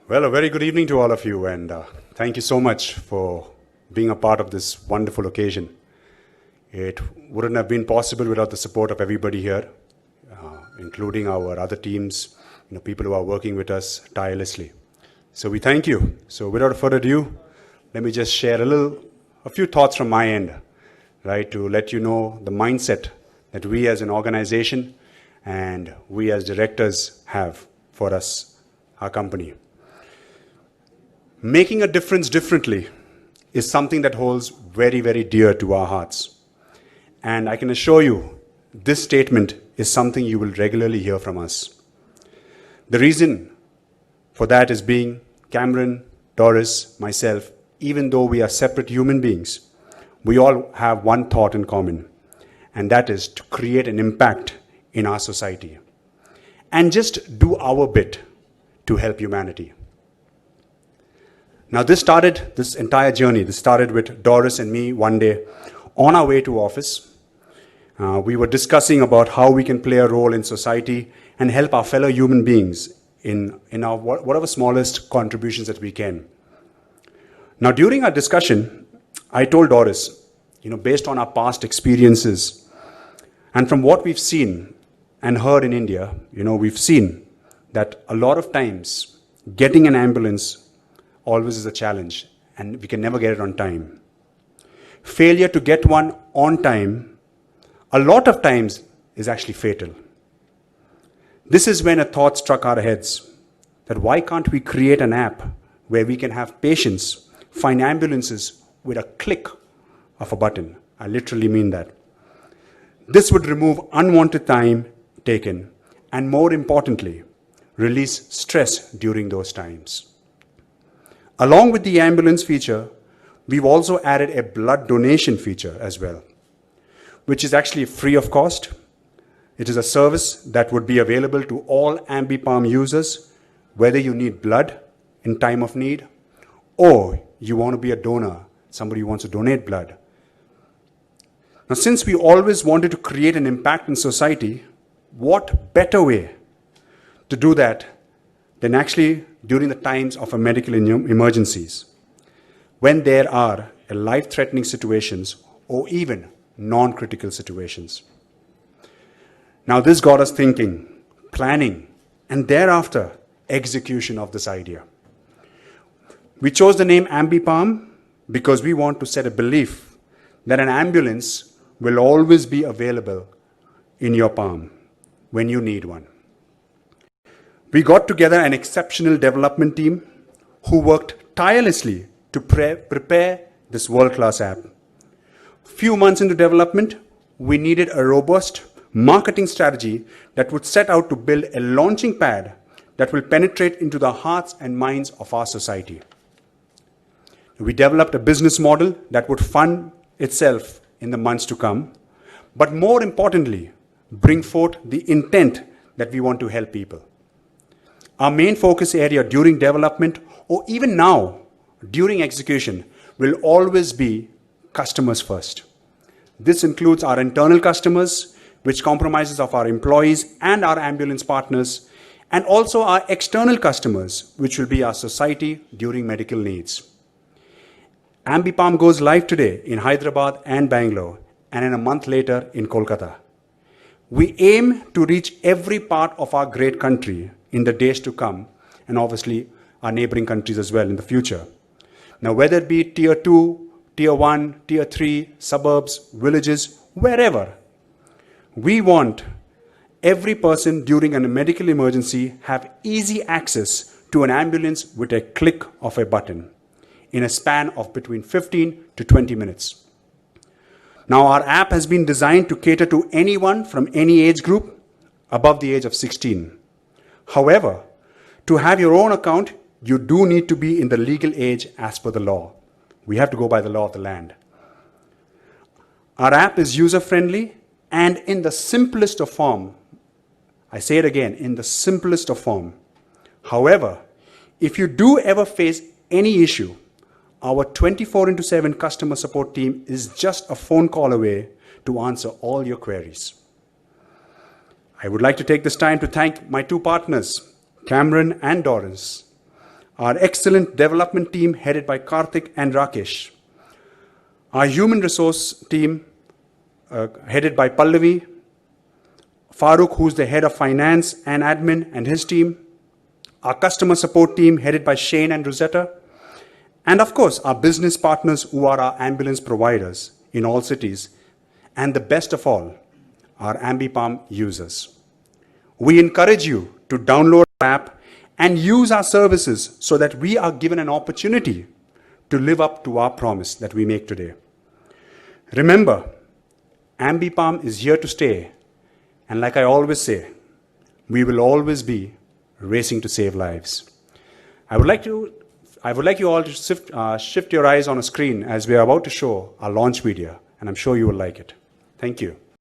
Well, a very good evening to all of you, and thank you so much for being a part of this wonderful occasion. It wouldn't have been possible without the support of everybody here, including our other teams, people who are working with us tirelessly. So we thank you. So without further ado, let me just share a few thoughts from my end, right, to let you know the mindset that we as an organization and we as directors have for us, our company. Making a difference differently is something that holds very, very dear to our hearts. And I can assure you, this statement is something you will regularly hear from us. The reason for that is being Cameron, Doris, myself, even though we are separate human beings, we all have one thought in common, and that is to create an impact in our society and just do our bit to help humanity. Now this entire journey started with Doris and me one day on our way to office. We were discussing about how we can play a role in society and help our fellow human beings in our whatever smallest contributions that we can. Now during our discussion, I told Doris, based on our past experiences and from what we've seen and heard in India, we've seen that a lot of times getting an ambulance always is a challenge, and we can never get it on time. Failure to get one on time, a lot of times, is actually fatal. This is when a thought struck our heads that why can't we create an app where we can have patients find ambulances with a click of a button? I literally mean that. This would remove unwanted time taken and, more importantly, release stress during those times. Along with the ambulance feature, we've also added a blood donation feature as well, which is actually free of cost. It is a service that would be available to all AMBIPALM users, whether you need blood in time of need or you want to be a donor, somebody who wants to donate blood. Now, since we always wanted to create an impact in society, what better way to do that than actually during the times of a medical emergencies, when there are life-threatening situations or even non-critical situations. Now this got us thinking, planning, and thereafter execution of this idea. We chose the name AMBIPALM because we want to set a belief that an ambulance will always be available in your palm when you need one. We got together an exceptional development team who worked tirelessly to prepare this world-class app. Few months into development, we needed a robust marketing strategy that would set out to build a launching pad that will penetrate into the hearts and minds of our society. We developed a business model that would fund itself in the months to come, but more importantly, bring forth the intent that we want to help people. Our main focus area during development or even now during execution will always be customers first. This includes our internal customers, which comprises of our employees and our ambulance partners, and also our external customers, which will be our society during medical needs. AMBIPALM goes live today in Hyderabad and Bangalore, and in a month later in Kolkata. We aim to reach every part of our great country in the days to come, and obviously our neighboring countries as well in the future. Now, whether it be tier 2, tier 1, tier 3, suburbs, villages, wherever, we want every person during a medical emergency have easy access to an ambulance with a click of a button in a span of between 15 to 20 minutes. Now, our app has been designed to cater to anyone from any age group above the age of 16. However, to have your own account, you do need to be in the legal age as per the law. We have to go by the law of the land. Our app is user-friendly and in the simplest of form. I say it again, in the simplest of form. However, if you do ever face any issue, our 24/7 customer support team is just a phone call away to answer all your queries. I would like to take this time to thank my two partners, Cameron and Doris. our excellent development team headed by Karthik and Rakesh, our human resource team headed by Pallavi, Farooq, who's the head of finance and admin, and his team, our customer support team headed by Shane and Rosetta, and of course, our business partners who are our ambulance providers in all cities, and the best of all, our AMBIPALM users. We encourage you to download our app and use our services so that we are given an opportunity to live up to our promise that we make today. Remember, AMBIPALM is here to stay, and like I always say, we will always be racing to save lives. I would like you all to shift your eyes on a screen as we are about to show our launch video, and I'm sure you will like it. Thank you.